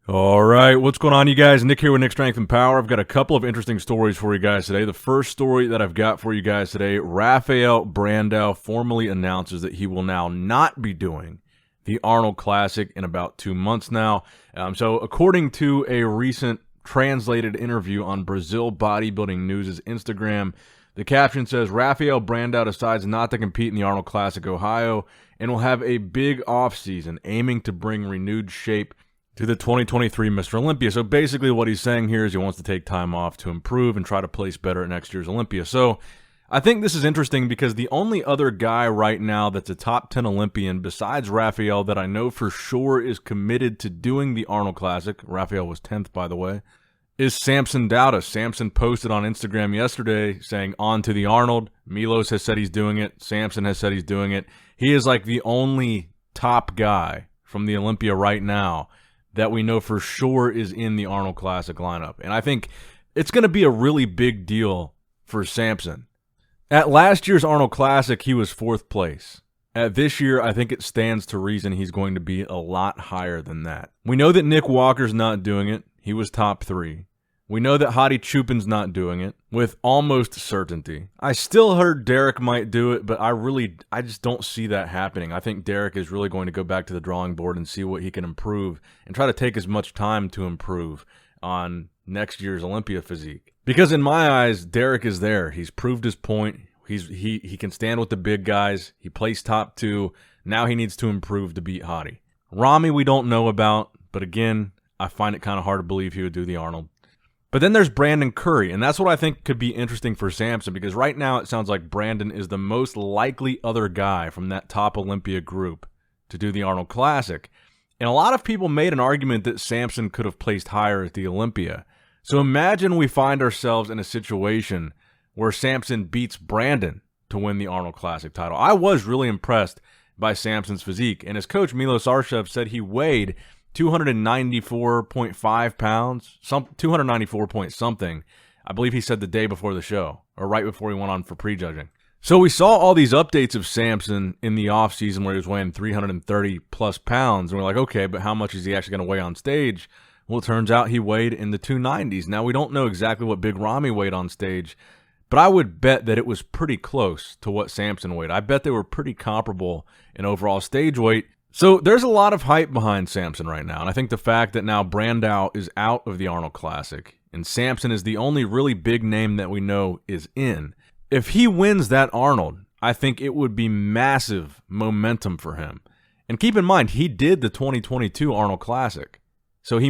All right, what's going on, you guys? Nick here with Nick Strength and Power. I've got a couple of interesting stories for you guys today. The first story that I've got for you guys today, Rafael Brandao formally announces that he will now not be doing the Arnold Classic in about 2 months now. So according to a recent translated interview on Brazil Bodybuilding News' Instagram, the caption says, Rafael Brandao decides not to compete in the Arnold Classic Ohio and will have a big offseason aiming to bring renewed shape to the 2023 Mr. Olympia. So basically what he's saying here is he wants to take time off to improve and try to place better at next year's Olympia. So I think this is interesting because the only other guy right now that's a top 10 Olympian besides Rafael that I know for sure is committed to doing the Arnold Classic, Rafael was 10th by the way, is Samson Dauda. Samson posted on Instagram yesterday saying, on to the Arnold. Milos has said he's doing it. Samson has said he's doing it. He is like the only top guy from the Olympia right now that we know for sure is in the Arnold Classic lineup. And I think it's going to be a really big deal for Samson. At last year's Arnold Classic, he was 4th place. At this year, I think it stands to reason he's going to be a lot higher than that. We know that Nick Walker's not doing it. He was top 3. We know that Hadi Choopan's not doing it with almost certainty. I still heard Derek might do it, but I just don't see that happening. I think Derek is really going to go back to the drawing board and see what he can improve and try to take as much time to improve on next year's Olympia physique. Because in my eyes, Derek is there. He's proved his point. He can stand with the big guys. He placed top 2. Now he needs to improve to beat Hadi. Rami we don't know about, but again, I find it kind of hard to believe he would do the Arnold. But then there's Brandon Curry, and that's what I think could be interesting for Samson, because right now it sounds like Brandon is the most likely other guy from that top Olympia group to do the Arnold Classic. And a lot of people made an argument that Samson could have placed higher at the Olympia. So imagine we find ourselves in a situation where Samson beats Brandon to win the Arnold Classic title. I was really impressed by Samson's physique, and his coach Milos Arshev said he weighed 294.5 pounds, 294 point something. I believe he said the day before the show, or right before he went on for prejudging. So we saw all these updates of Samson in the offseason where he was weighing 330 plus pounds, and we're like, okay, but how much is he actually going to weigh on stage? Well, it turns out he weighed in the 290s. Now, we don't know exactly what Big Ramy weighed on stage, but I would bet that it was pretty close to what Samson weighed. I bet they were pretty comparable in overall stage weight. So there's a lot of hype behind Samson right now, and I think the fact that now Brandao is out of the Arnold Classic and Samson is the only really big name that we know is in, if he wins that Arnold, I think it would be massive momentum for him. And keep in mind, he did the 2022 Arnold Classic. So he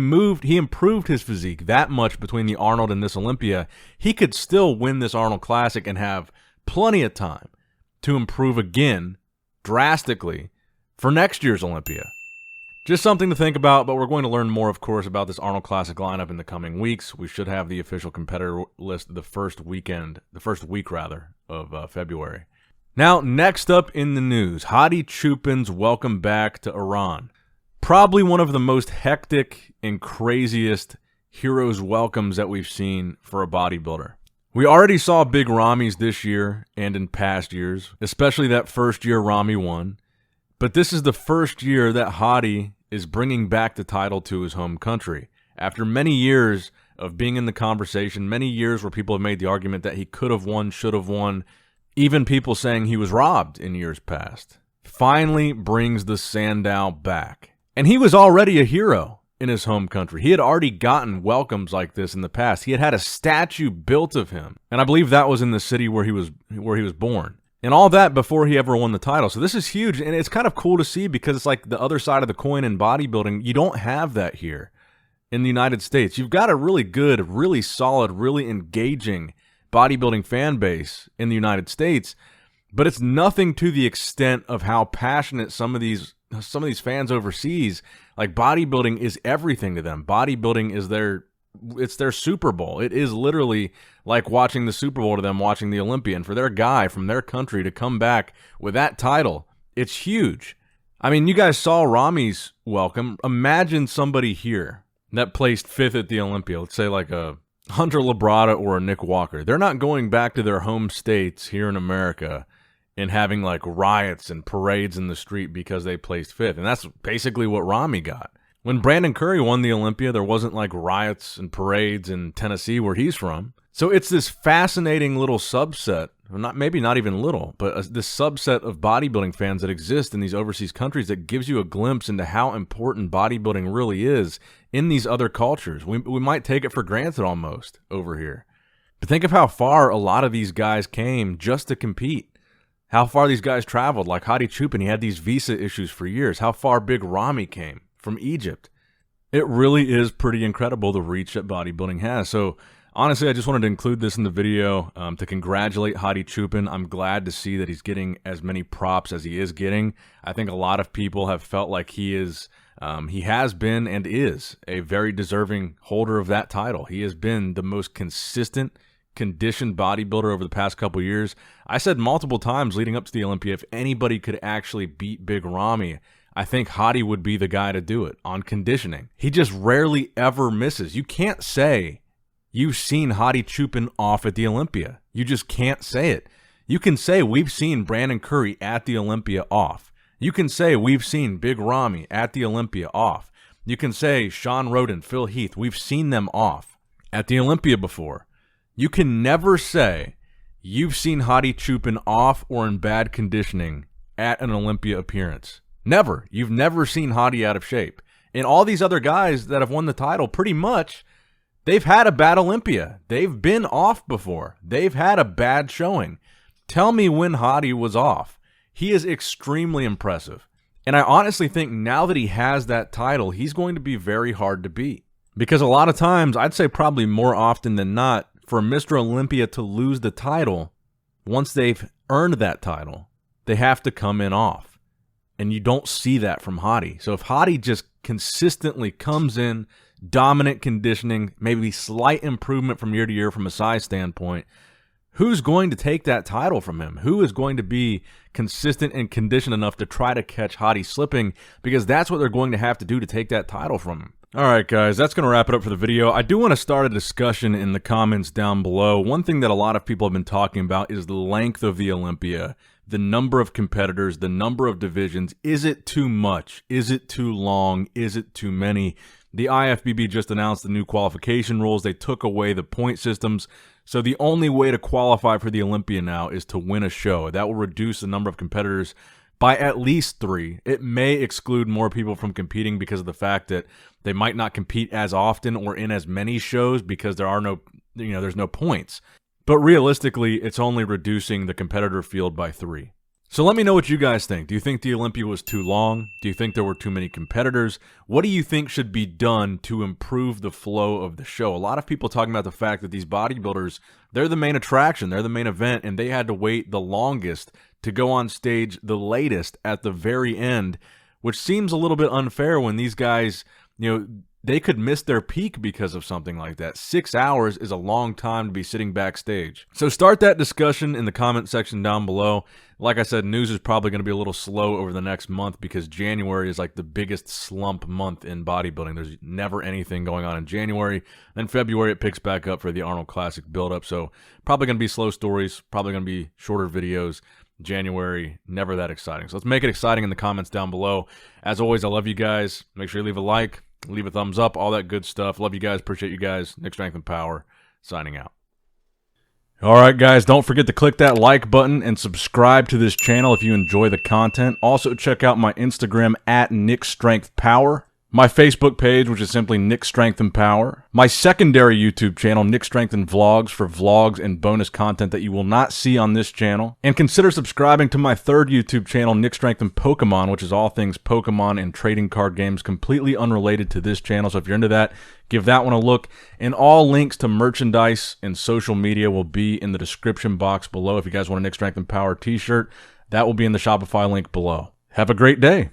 improved his physique that much between the Arnold and this Olympia. He could still win this Arnold Classic and have plenty of time to improve again drastically for next year's Olympia. Just something to think about, but we're going to learn more, of course, about this Arnold Classic lineup in the coming weeks. We should have the official competitor list the first week of February. Now, next up in the news, Hadi Choopan's welcome back to Iran. Probably one of the most hectic and craziest heroes welcomes that we've seen for a bodybuilder. We already saw big Ramys this year and in past years, especially that first year Ramy won. But this is the first year that Hadi is bringing back the title to his home country. After many years of being in the conversation, many years where people have made the argument that he could have won, should have won, even people saying he was robbed in years past, finally brings the Sandow back. And he was already a hero in his home country. He had already gotten welcomes like this in the past. He had had a statue built of him, and I believe that was in the city where he was born. And all that before he ever won the title. So this is huge, and it's kind of cool to see because it's like the other side of the coin in bodybuilding. You don't have that here in the United States. You've got a really good, really solid, really engaging bodybuilding fan base in the United States, but it's nothing to the extent of how passionate some of these fans overseas. Like, bodybuilding is everything to them. Bodybuilding is their Super Bowl. It is literally like watching the Super Bowl to them, watching the Olympia. And for their guy from their country to come back with that title, it's huge. I mean, you guys saw Ramy's welcome. Imagine somebody here that placed 5th at the Olympia, let's say like a Hunter Labrada or a Nick Walker. They're not going back to their home states here in America and having like riots and parades in the street because they placed 5th. And that's basically what Ramy got. When Brandon Curry won the Olympia, there wasn't like riots and parades in Tennessee where he's from. So it's this fascinating little subset, maybe not even little, but this subset of bodybuilding fans that exist in these overseas countries that gives you a glimpse into how important bodybuilding really is in these other cultures. We might take it for granted almost over here. But think of how far a lot of these guys came just to compete. How far these guys traveled. Like Hadi Choopan, he had these visa issues for years. How far Big Ramy came from Egypt. It really is pretty incredible the reach that bodybuilding has. So honestly, I just wanted to include this in the video to congratulate Hadi Choopan. I'm glad to see that he's getting as many props as he is getting. I think a lot of people have felt like he has been and is a very deserving holder of that title. He has been the most consistent, conditioned bodybuilder over the past couple years. I said multiple times leading up to the Olympia, if anybody could actually beat Big Ramy, I think Hadi would be the guy to do it on conditioning. He just rarely ever misses. You can't say you've seen Hadi Choopan off at the Olympia. You just can't say it. You can say we've seen Brandon Curry at the Olympia off. You can say we've seen Big Ramy at the Olympia off. You can say Sean Roden, Phil Heath, we've seen them off at the Olympia before. You can never say you've seen Hadi Choopan off or in bad conditioning at an Olympia appearance. Never. You've never seen Hadi out of shape. And all these other guys that have won the title, pretty much, they've had a bad Olympia. They've been off before. They've had a bad showing. Tell me when Hadi was off. He is extremely impressive. And I honestly think now that he has that title, he's going to be very hard to beat. Because a lot of times, I'd say probably more often than not, for Mr. Olympia to lose the title, once they've earned that title, they have to come in off. And you don't see that from Hadi. So if Hadi just consistently comes in, dominant conditioning, maybe slight improvement from year to year from a size standpoint, who's going to take that title from him? Who is going to be consistent and conditioned enough to try to catch Hadi slipping? Because that's what they're going to have to do to take that title from him. All right, guys, that's going to wrap it up for the video. I do want to start a discussion in the comments down below. One thing that a lot of people have been talking about is the length of the Olympia, the number of competitors, the number of divisions. Is it too much? Is it too long? Is it too many? The IFBB just announced the new qualification rules. They took away the point systems. So the only way to qualify for the Olympia now is to win a show. That will reduce the number of competitors by at least 3. It may exclude more people from competing because of the fact that they might not compete as often or in as many shows because there are no, there's no points. But realistically, it's only reducing the competitor field by 3. So let me know what you guys think. Do you think the Olympia was too long? Do you think there were too many competitors? What do you think should be done to improve the flow of the show? A lot of people talking about the fact that these bodybuilders, they're the main attraction, they're the main event, and they had to wait the longest to go on stage the latest at the very end, which seems a little bit unfair when these guys, they could miss their peak because of something like that. 6 hours is a long time to be sitting backstage. So start that discussion in the comment section down below. Like I said, news is probably going to be a little slow over the next month because January is like the biggest slump month in bodybuilding. There's never anything going on in January. Then February, it picks back up for the Arnold Classic build-up. So probably going to be slow stories, probably going to be shorter videos. January, never that exciting. So let's make it exciting in the comments down below. As always, I love you guys. Make sure you leave a like. Leave a thumbs up, all that good stuff. Love you guys. Appreciate you guys. Nick Strength and Power, signing out. All right, guys, don't forget to click that like button and subscribe to this channel if you enjoy the content. Also, check out my Instagram at Nick Strength Power. My Facebook page, which is simply Nick Strength and Power. My secondary YouTube channel, Nick Strength and Vlogs, for vlogs and bonus content that you will not see on this channel. And consider subscribing to my third YouTube channel, Nick Strength and Pokemon, which is all things Pokemon and trading card games, completely unrelated to this channel. So if you're into that, give that one a look. And all links to merchandise and social media will be in the description box below. If you guys want a Nick Strength and Power t-shirt, that will be in the Shopify link below. Have a great day.